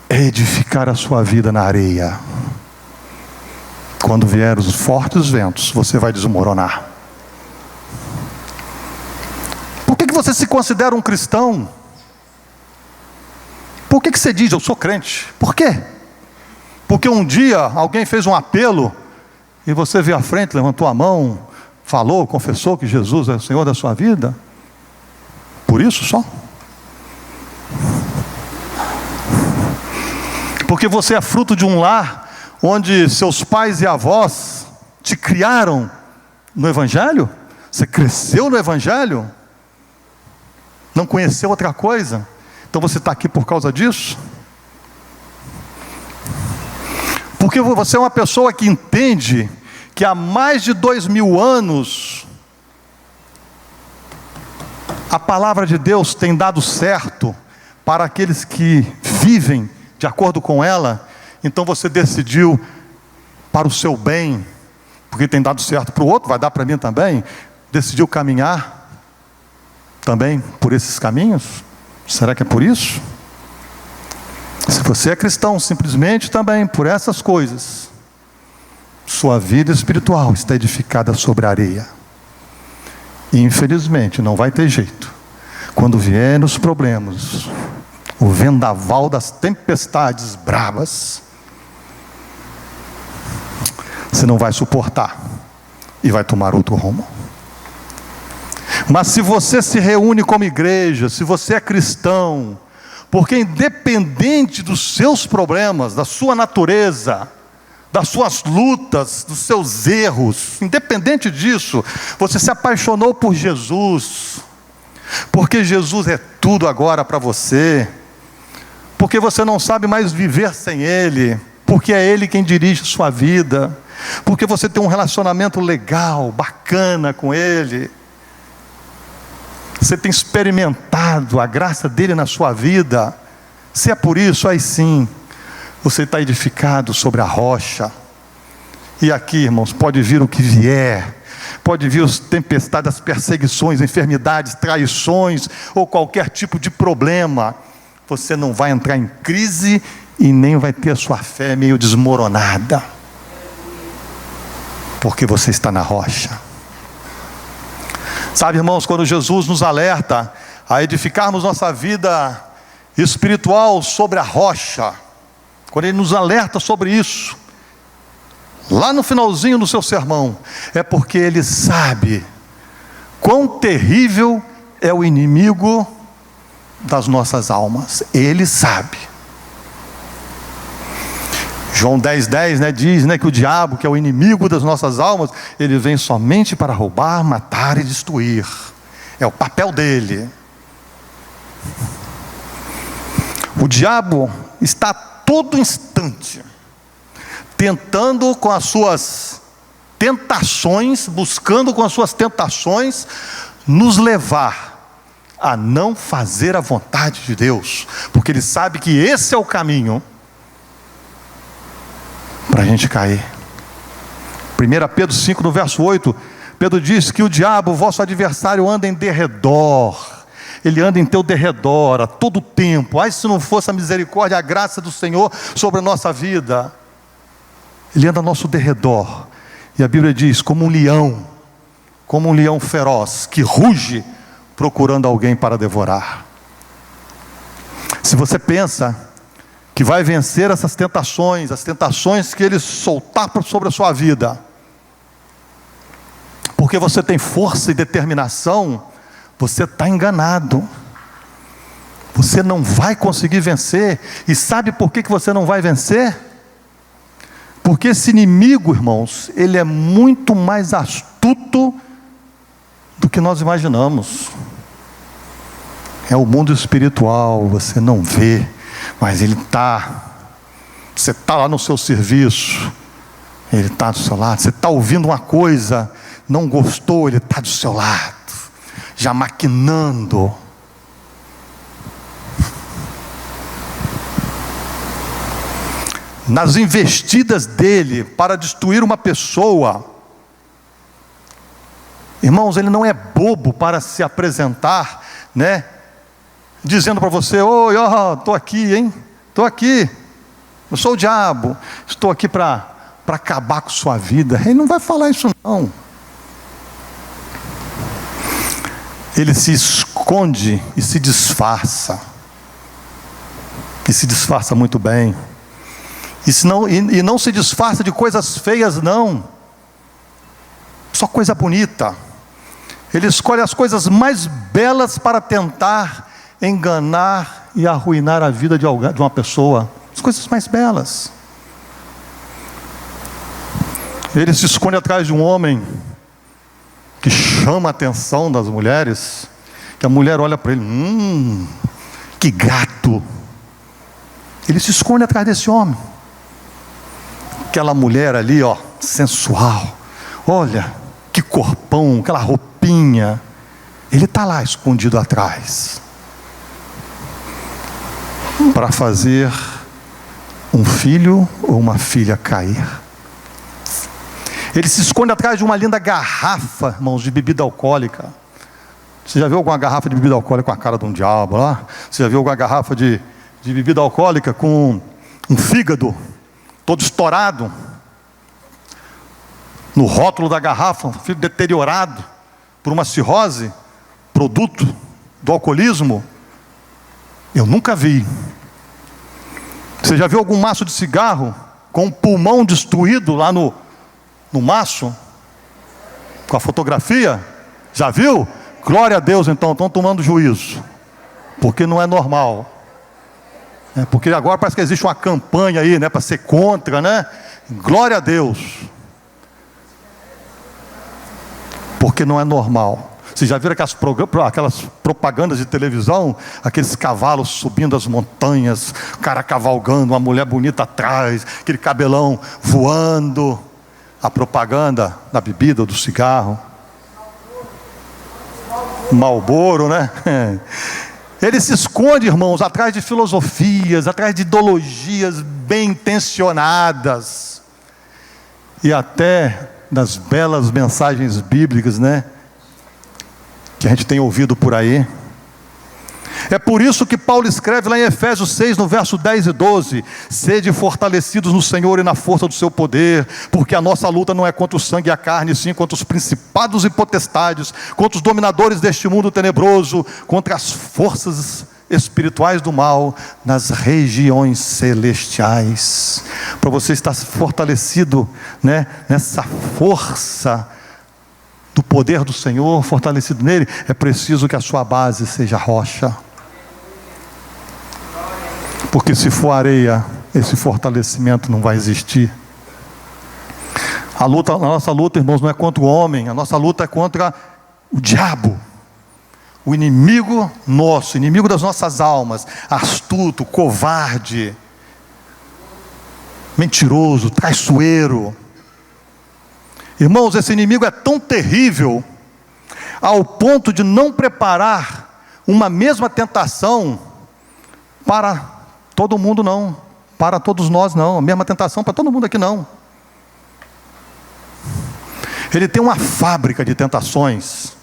é edificar a sua vida na areia. Quando vier os fortes ventos, você vai desmoronar. Por que você se considera um cristão? Por que você diz, eu sou crente? Por quê? Porque um dia alguém fez um apelo, e você veio à frente, levantou a mão, falou, confessou que Jesus é o Senhor da sua vida? Por isso só? Porque você é fruto de um lar, onde seus pais e avós te criaram no Evangelho? Você cresceu no Evangelho? Não conheceu outra coisa? Então você está aqui por causa disso? Porque você é uma pessoa que entende que há mais de 2000 anos a palavra de Deus tem dado certo para aqueles que vivem de acordo com ela, então você decidiu para o seu bem, porque tem dado certo para o outro, vai dar para mim também, decidiu caminhar também por esses caminhos? Será que é por isso? Se você é cristão, simplesmente também por essas coisas, sua vida espiritual está edificada sobre areia. E infelizmente não vai ter jeito. Quando vierem os problemas, o vendaval das tempestades bravas, você não vai suportar e vai tomar outro rumo. Mas se você se reúne como igreja, se você é cristão, porque independente dos seus problemas, da sua natureza, das suas lutas, dos seus erros, independente disso, você se apaixonou por Jesus, porque Jesus é tudo agora para você, porque você não sabe mais viver sem Ele, porque é Ele quem dirige a sua vida, porque você tem um relacionamento legal, bacana com Ele, você tem experimentado a graça dele na sua vida. Se é por isso, aí sim, você está edificado sobre a rocha. E aqui, irmãos, pode vir o que vier, pode vir as tempestades, as perseguições, enfermidades, traições, ou qualquer tipo de problema, você não vai entrar em crise e nem vai ter a sua fé meio desmoronada, porque você está na rocha. Sabe, irmãos, quando Jesus nos alerta a edificarmos nossa vida espiritual sobre a rocha, quando Ele nos alerta sobre isso, lá no finalzinho do seu sermão, é porque Ele sabe quão terrível é o inimigo das nossas almas. Ele sabe. João 10:10, diz que o diabo, que é o inimigo das nossas almas, ele vem somente para roubar, matar e destruir. É o papel dele. O diabo está a todo instante tentando com as suas tentações, buscando com as suas tentações nos levar a não fazer a vontade de Deus, porque ele sabe que esse é o caminho para a gente cair. 1 Pedro 5, no verso 8, Pedro diz que o diabo, vosso adversário, anda em derredor. Ele anda em teu derredor a todo tempo. Ai, se não fosse a misericórdia, a graça do Senhor sobre a nossa vida. Ele anda ao nosso derredor. E a Bíblia diz, como um leão feroz, que ruge procurando alguém para devorar. Se você pensa que vai vencer essas tentações, as tentações que ele soltar sobre a sua vida, porque você tem força e determinação, você está enganado. Você não vai conseguir vencer. E sabe por que você não vai vencer? Porque esse inimigo, irmãos, ele é muito mais astuto do que nós imaginamos. É o mundo espiritual, você não vê, mas ele está. Você está lá no seu serviço, ele está do seu lado. Você está ouvindo uma coisa, não gostou, ele está do seu lado, já maquinando. Nas investidas dele para destruir uma pessoa. Irmãos, ele não é bobo para se apresentar, dizendo para você: oi, estou aqui, estou aqui, eu sou o diabo, estou aqui para acabar com sua vida. Ele não vai falar isso não. Ele se esconde e se disfarça, muito bem. E não se disfarça de coisas feias não, só coisa bonita. Ele escolhe as coisas mais belas para tentar enganar e arruinar a vida de uma pessoa. As coisas mais belas. Ele se esconde atrás de um homem que chama a atenção das mulheres, que a mulher olha para ele, que gato. Ele se esconde atrás desse homem. Aquela mulher ali, sensual, Olha, que corpão, aquela roupinha. Ele está lá escondido atrás, para fazer um filho ou uma filha cair. Ele se esconde atrás de uma linda garrafa, irmãos, de bebida alcoólica. Você já viu alguma garrafa de bebida alcoólica com a cara de um diabo lá? Você já viu alguma garrafa de bebida alcoólica com um fígado todo estourado? No rótulo da garrafa, um fígado deteriorado por uma cirrose, produto do alcoolismo? Eu nunca vi. Você já viu algum maço de cigarro com o pulmão destruído lá no maço? Com a fotografia? Já viu? Glória a Deus, então, estão tomando juízo, porque não é normal. Porque agora parece que existe uma campanha aí, para ser contra, Glória a Deus. Porque não é normal. Vocês já viram aquelas propagandas de televisão? Aqueles cavalos subindo as montanhas, o cara cavalgando, uma mulher bonita atrás, aquele cabelão voando. A propaganda da bebida, do cigarro. Marlboro, Ele se esconde, irmãos, atrás de filosofias, atrás de ideologias bem intencionadas. E até das belas mensagens bíblicas, que a gente tem ouvido por aí. É por isso que Paulo escreve lá em Efésios 6, no verso 10 e 12: sede fortalecidos no Senhor e na força do seu poder, porque a nossa luta não é contra o sangue e a carne, sim contra os principados e potestades, contra os dominadores deste mundo tenebroso, contra as forças espirituais do mal nas regiões celestiais. Para você estar fortalecido, nessa força do poder do Senhor, fortalecido nele, é preciso que a sua base seja rocha. Porque se for areia, esse fortalecimento não vai existir. A nossa luta, irmãos, não é contra o homem, a nossa luta é contra o diabo, o inimigo nosso, inimigo das nossas almas, astuto, covarde, mentiroso, traiçoeiro. Irmãos, esse inimigo é tão terrível, ao ponto de não preparar uma mesma tentação para todo mundo, não. Para todos nós, não. A mesma tentação para todo mundo aqui, não. Ele tem uma fábrica de tentações.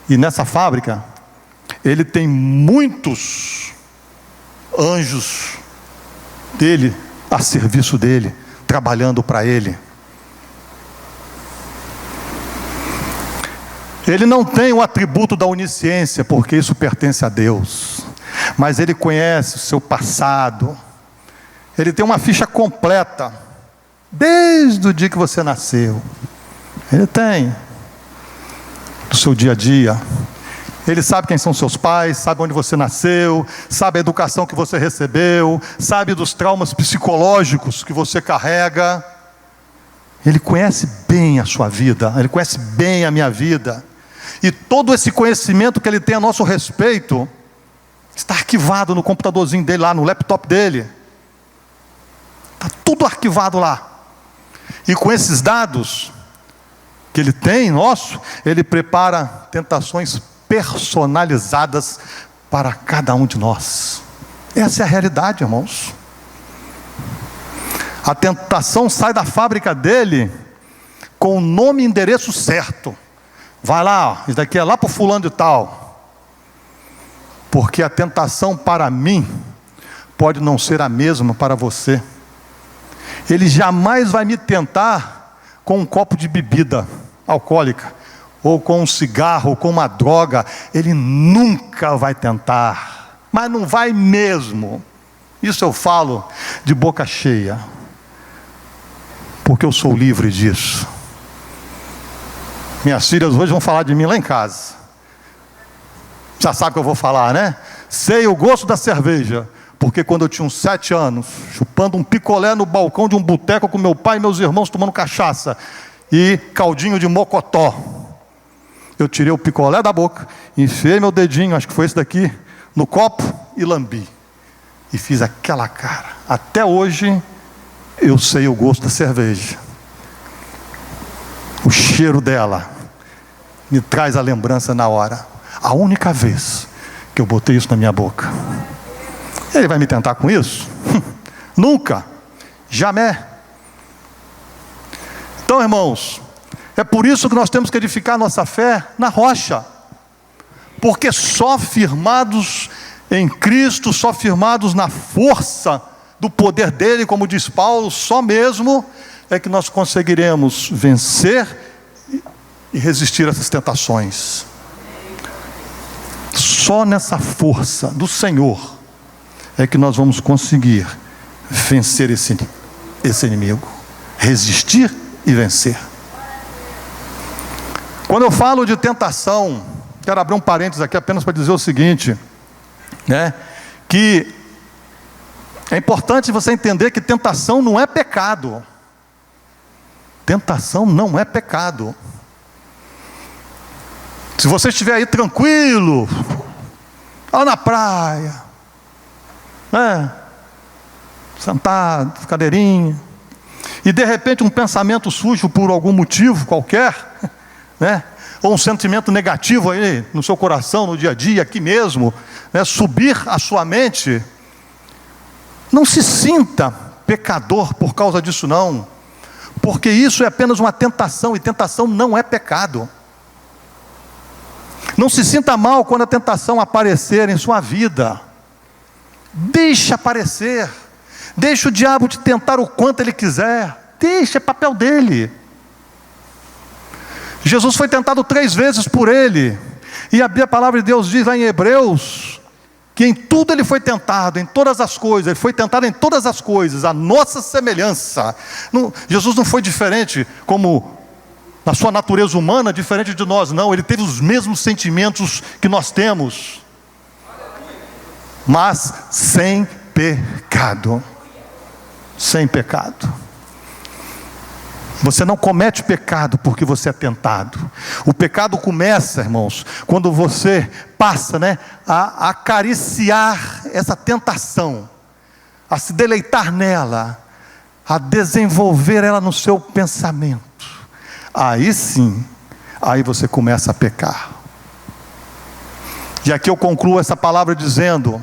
E nessa fábrica, ele tem muitos anjos dele, a serviço dele, trabalhando para ele. Ele não tem o atributo da onisciência, porque isso pertence a Deus. Mas ele conhece o seu passado. Ele tem uma ficha completa, desde o dia que você nasceu. Ele tem. Do seu dia a dia. Ele sabe quem são seus pais, sabe onde você nasceu, sabe a educação que você recebeu, sabe dos traumas psicológicos que você carrega. Ele conhece bem a sua vida, ele conhece bem a minha vida. E todo esse conhecimento que ele tem a nosso respeito está arquivado no computadorzinho dele lá, no laptop dele. Está tudo arquivado lá. E com esses dados que ele tem, ele prepara tentações personalizadas para cada um de nós. Essa é a realidade, irmãos. A tentação sai da fábrica dele com o nome e endereço certo. Vai lá, isso daqui é lá para o fulano de tal. Porque a tentação para mim pode não ser a mesma para você. Ele jamais vai me tentar com um copo de bebida alcoólica, ou com um cigarro, ou com uma droga. Ele nunca vai tentar, mas não vai mesmo. Isso eu falo de boca cheia, porque eu sou livre disso. Minhas filhas hoje vão falar de mim lá em casa. Já sabe o que eu vou falar, Sei o gosto da cerveja, porque quando eu tinha uns 7 anos, chupando um picolé no balcão de um boteco com meu pai e meus irmãos tomando cachaça e caldinho de mocotó, eu tirei o picolé da boca, enfiei meu dedinho, acho que foi esse daqui, no copo e lambi. E fiz aquela cara. Até hoje eu sei o gosto da cerveja. o cheiro dela me traz a lembrança na hora. A única vez que eu botei isso na minha boca. Ele vai me tentar com isso? Nunca, jamais. Então, irmãos, é por isso que nós temos que edificar nossa fé na rocha, porque só firmados em Cristo, só firmados na força do poder dele, como diz Paulo, só mesmo é que nós conseguiremos vencer e resistir a essas tentações. Só nessa força do Senhor é que nós vamos conseguir vencer esse inimigo, resistir e vencer. Quando eu falo de tentação, quero abrir um parênteses aqui apenas para dizer o seguinte, que é importante você entender que tentação não é pecado. Tentação não é pecado. Se você estiver aí tranquilo, lá na praia, sentado, cadeirinha, e de repente um pensamento surge por algum motivo qualquer, ou um sentimento negativo aí no seu coração, no dia a dia, aqui mesmo, subir à sua mente, não se sinta pecador por causa disso não, porque isso é apenas uma tentação, e tentação não é pecado. Não se sinta mal quando a tentação aparecer em sua vida. Deixa aparecer. Deixa o diabo te tentar o quanto ele quiser. Deixa, é papel dele. Jesus foi tentado 3 vezes por ele. E a palavra de Deus diz lá em Hebreus, que em tudo ele foi tentado, em todas as coisas. Ele foi tentado em todas as coisas, a nossa semelhança. Jesus não foi diferente como na sua natureza humana, diferente de nós, não. Ele teve os mesmos sentimentos que nós temos, mas sem pecado. Sem pecado. Você não comete pecado porque você é tentado. O pecado começa, irmãos, quando você passa a acariciar essa tentação, a se deleitar nela, a desenvolver ela no seu pensamento. Aí sim, aí você começa a pecar. E aqui eu concluo essa palavra dizendo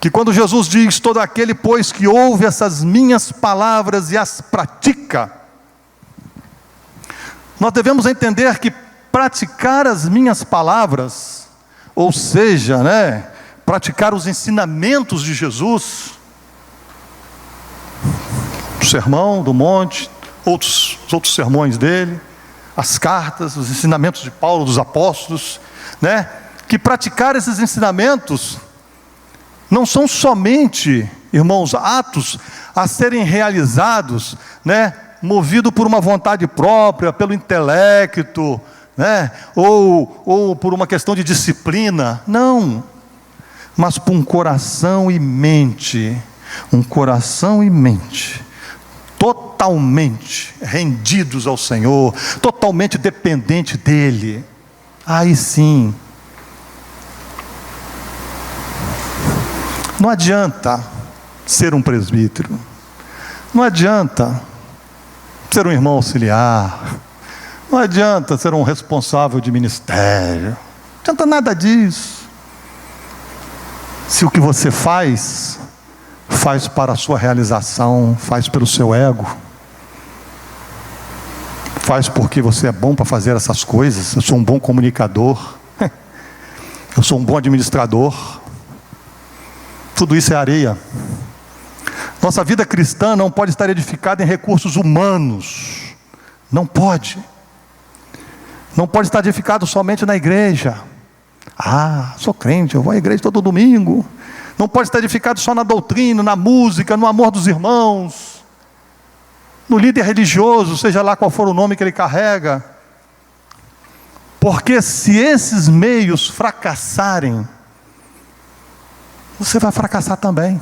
que quando Jesus diz: todo aquele pois que ouve essas minhas palavras e as pratica, nós devemos entender que praticar as minhas palavras, ou seja, praticar os ensinamentos de Jesus, o sermão do monte, outros sermões dele, as cartas, os ensinamentos de Paulo, dos apóstolos, que praticar esses ensinamentos não são somente, irmãos, atos a serem realizados, movido por uma vontade própria, pelo intelecto, ou por uma questão de disciplina, não, mas por um coração e mente, totalmente rendidos ao Senhor, totalmente dependente dEle. Aí sim, não adianta ser um presbítero, não adianta ser um irmão auxiliar, não adianta ser um responsável de ministério, não adianta nada disso, se o que você faz para a sua realização, faz pelo seu ego, faz porque você é bom para fazer essas coisas. Eu sou um bom comunicador, eu sou um bom administrador. Tudo isso é areia. Nossa vida cristã não pode estar edificada em recursos humanos. Não pode. Não pode estar edificado somente na igreja. Sou crente, eu vou à igreja todo domingo. Não pode estar edificado só na doutrina, na música, no amor dos irmãos, no líder religioso, seja lá qual for o nome que ele carrega. Porque se esses meios fracassarem, você vai fracassar também.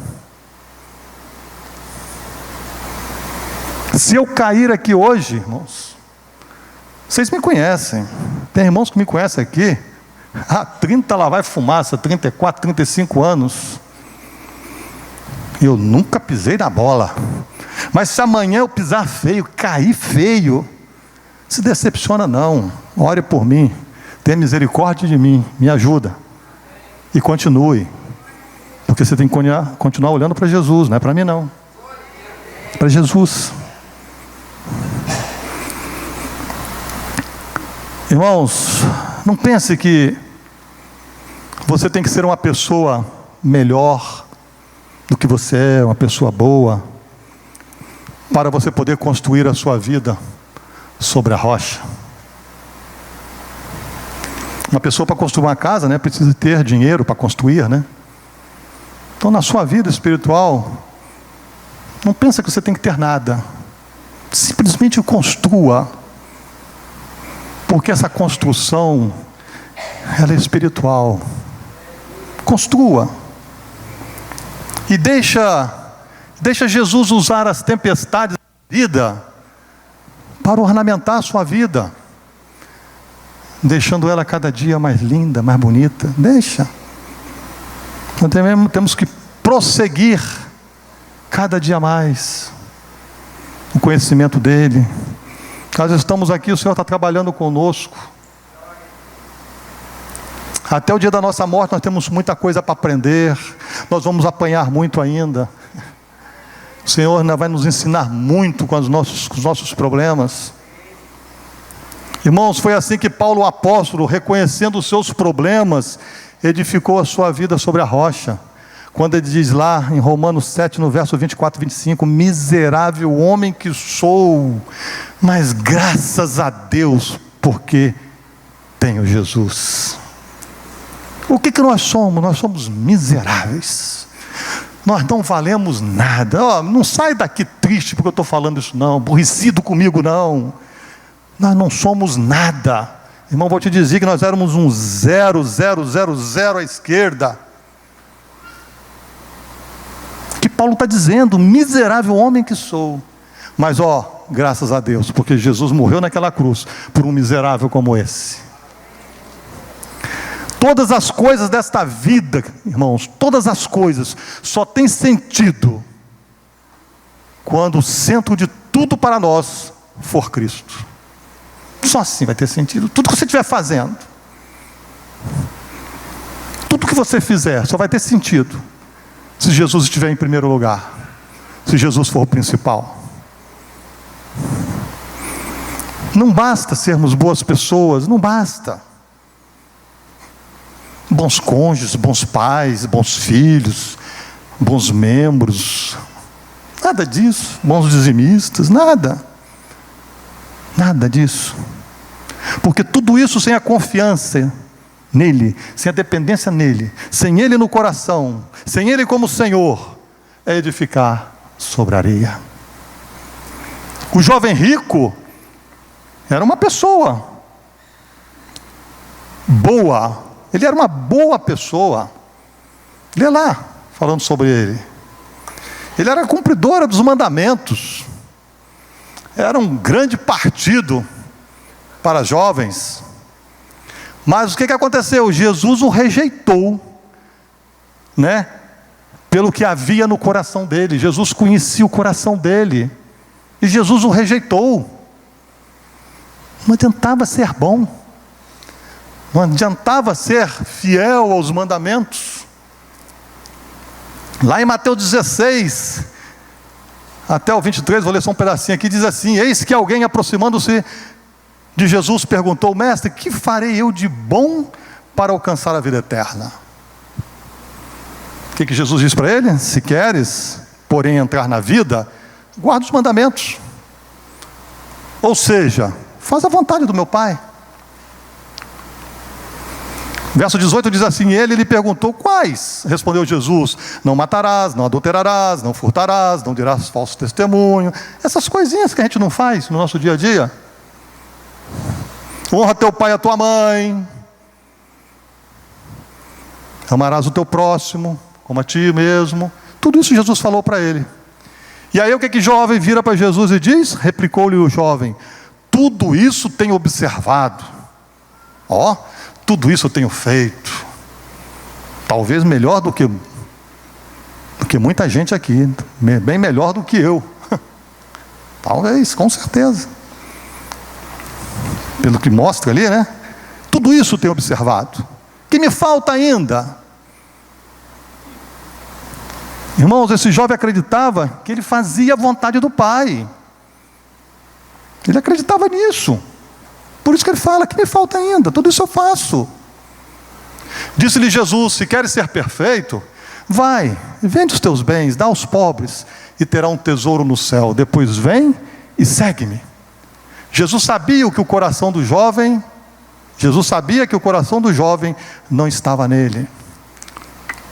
Se eu cair aqui hoje, irmãos, vocês me conhecem, tem irmãos que me conhecem aqui há 30 lá vai fumaça, 34, 35 anos. Eu nunca pisei na bola. Mas se amanhã eu pisar feio, cair feio, Se decepciona não, ore por mim, tenha misericórdia de mim, me ajuda. E continue. Porque você tem que continuar olhando para Jesus, não é para mim não. Para Jesus. Irmãos, não pense que você tem que ser uma pessoa melhor do que você é, uma pessoa boa, para você poder construir a sua vida sobre a rocha. Uma pessoa para construir uma casa, né, precisa ter dinheiro para construir, né? Então na sua vida espiritual, não pensa que você tem que ter nada. Simplesmente construa. Porque essa construção, ela é espiritual. Construa. E deixa Jesus usar as tempestades da vida para ornamentar a sua vida, deixando ela cada dia mais linda, mais bonita. Deixa. Nós temos que prosseguir cada dia mais o conhecimento dele. Nós estamos aqui, o Senhor está trabalhando conosco. Até o dia da nossa morte nós temos muita coisa para aprender. Nós vamos apanhar muito ainda. O Senhor ainda vai nos ensinar muito com os nossos problemas. Irmãos, foi assim que Paulo, o apóstolo, reconhecendo os seus problemas, edificou a sua vida sobre a rocha. Quando ele diz lá em Romanos 7, no verso 24 e 25, miserável homem que sou, mas graças a Deus, porque tenho Jesus. O que nós somos? Nós somos miseráveis. Nós não valemos nada. Oh, não sai daqui triste porque eu estou falando isso não, aborrecido comigo não. Nós não somos nada. Irmão, vou te dizer que nós éramos um 0,000 à esquerda. Que Paulo está dizendo, miserável homem que sou. Mas graças a Deus, porque Jesus morreu naquela cruz por um miserável como esse. Todas as coisas desta vida, irmãos, todas as coisas só têm sentido quando o centro de tudo para nós for Cristo. Só assim vai ter sentido. Tudo que você estiver fazendo, tudo que você fizer, só vai ter sentido se Jesus estiver em primeiro lugar, se Jesus for o principal. Não basta sermos boas pessoas, não basta. Bons cônjuges, bons pais, bons filhos, bons membros, nada disso. Bons dizimistas, nada disso. Porque tudo isso sem a confiança nele, sem a dependência nele, sem ele no coração, sem ele como Senhor, é edificar sobre a areia. O jovem rico era uma pessoa boa. Ele era uma boa pessoa. Lê lá, falando sobre ele. Ele era cumpridora dos mandamentos. Era um grande partido para jovens. Mas o que aconteceu? Jesus o rejeitou, né? Pelo que havia no coração dele. Jesus conhecia o coração dele. E Jesus o rejeitou. Não adiantava ser bom. Não adiantava ser fiel aos mandamentos. Lá em Mateus 16, até o 23, vou ler só um pedacinho aqui, diz assim: eis que alguém aproximando-se de Jesus perguntou: mestre, que farei eu de bom para alcançar a vida eterna? O que Jesus diz para ele? Se queres, porém, entrar na vida, guarda os mandamentos. Ou seja, faz a vontade do meu Pai. Verso 18 diz assim: ele lhe perguntou: quais? Respondeu Jesus: não matarás, não adulterarás, não furtarás, não dirás falso testemunho. Essas coisinhas que a gente não faz no nosso dia a dia. Honra teu pai e a tua mãe. Amarás o teu próximo como a ti mesmo. Tudo isso Jesus falou para ele. E aí o que jovem vira para Jesus e diz? Replicou-lhe o jovem: tudo isso tenho observado. Tudo isso eu tenho feito. Talvez melhor do que muita gente aqui. Bem melhor do que eu. Talvez, com certeza. pelo que mostra ali, né? Tudo isso tem observado. O que me falta ainda? Irmãos, esse jovem acreditava que ele fazia a vontade do Pai. Ele acreditava nisso. Por isso que ele fala, que me falta ainda, tudo isso eu faço. Disse-lhe Jesus: se queres ser perfeito, vai, vende os teus bens, dá aos pobres, e terá um tesouro no céu. Depois vem e segue-me. Jesus sabia que o coração do jovem não estava nele.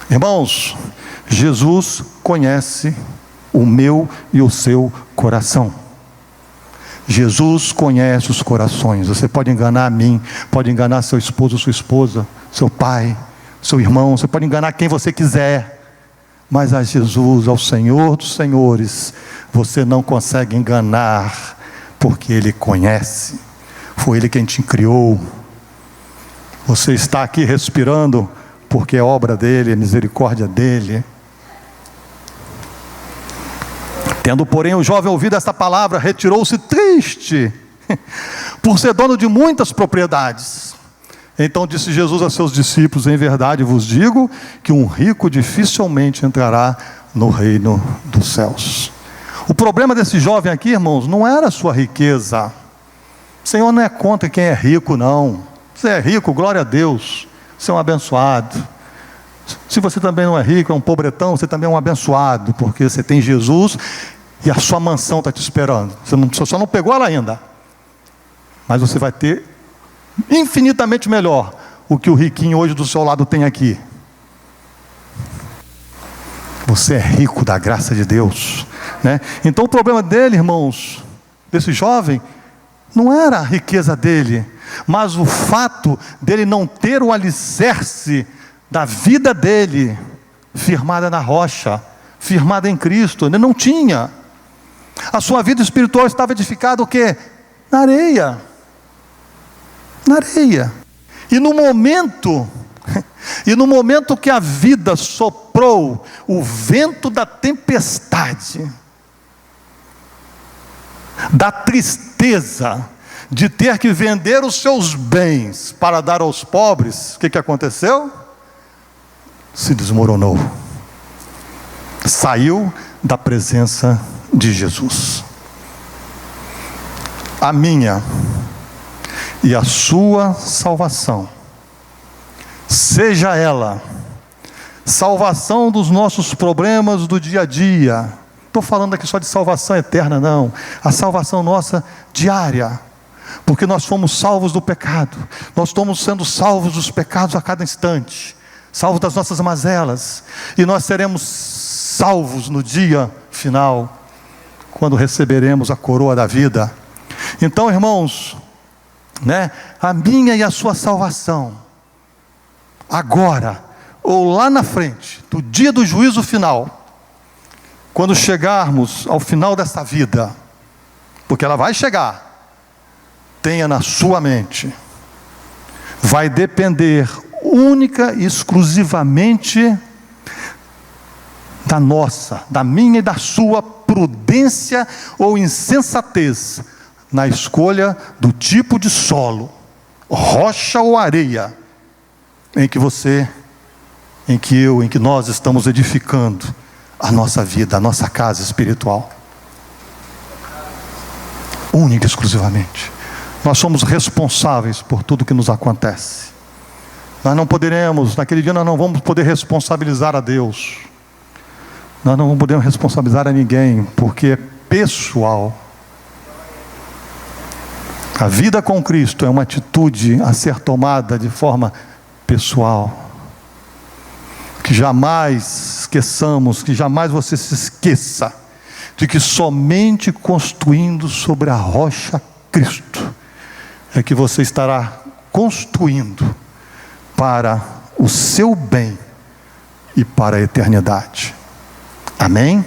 Irmãos, Jesus conhece o meu e o seu coração. Jesus conhece os corações. Você pode enganar a mim, pode enganar seu esposo, sua esposa, seu pai, seu irmão, você pode enganar quem você quiser, mas a Jesus, ao Senhor dos Senhores, você não consegue enganar, porque Ele conhece. Foi Ele quem te criou. Você está aqui respirando porque é obra dEle, é misericórdia dEle. Tendo, porém, o jovem ouvido esta palavra, retirou-se triste, por ser dono de muitas propriedades. Então disse Jesus a seus discípulos: em verdade vos digo, que um rico dificilmente entrará no reino dos céus. O problema desse jovem aqui, irmãos, não era a sua riqueza. O Senhor não é contra quem é rico, não. Você é rico, glória a Deus, você é um abençoado. Se você também não é rico, é um pobretão, você também é um abençoado, porque você tem Jesus e a sua mansão está te esperando. Você só não pegou ela ainda, mas você vai ter infinitamente melhor o que o riquinho hoje do seu lado tem aqui. Você é rico da graça de Deus, né? Então o problema dele, irmãos, desse jovem, não era a riqueza dele, mas o fato dele não ter o alicerce da vida dele firmada na rocha, firmada em Cristo. Ele não tinha. A sua vida espiritual estava edificada o quê? Na areia. Na areia. E no momento que a vida soprou o vento da tempestade, da tristeza de ter que vender os seus bens para dar aos pobres, o que aconteceu? Se desmoronou. Saiu da presença de Jesus. A minha e a sua salvação, seja ela salvação dos nossos problemas do dia a dia, estou falando aqui só de salvação eterna, não, a salvação nossa diária, porque nós fomos salvos do pecado, nós estamos sendo salvos dos pecados a cada instante, salvos das nossas mazelas, e nós seremos salvos no dia final, quando receberemos a coroa da vida. Então, irmãos, né, a minha e a sua salvação, agora, ou lá na frente, do dia do juízo final, quando chegarmos ao final dessa vida, porque ela vai chegar, tenha na sua mente, vai depender única e exclusivamente da nossa, da minha e da sua prudência ou insensatez na escolha do tipo de solo, rocha ou areia, em que você, em que eu, em que nós estamos edificando a nossa vida, a nossa casa espiritual. Única e exclusivamente. Nós somos responsáveis por tudo que nos acontece. Nós não poderemos, naquele dia nós não vamos poder responsabilizar a Deus. Nós não podemos responsabilizar a ninguém, porque é pessoal. A vida com Cristo é uma atitude a ser tomada de forma pessoal. Que jamais esqueçamos, que jamais você se esqueça de que somente construindo sobre a rocha Cristo é que você estará construindo para o seu bem e para a eternidade. Amém?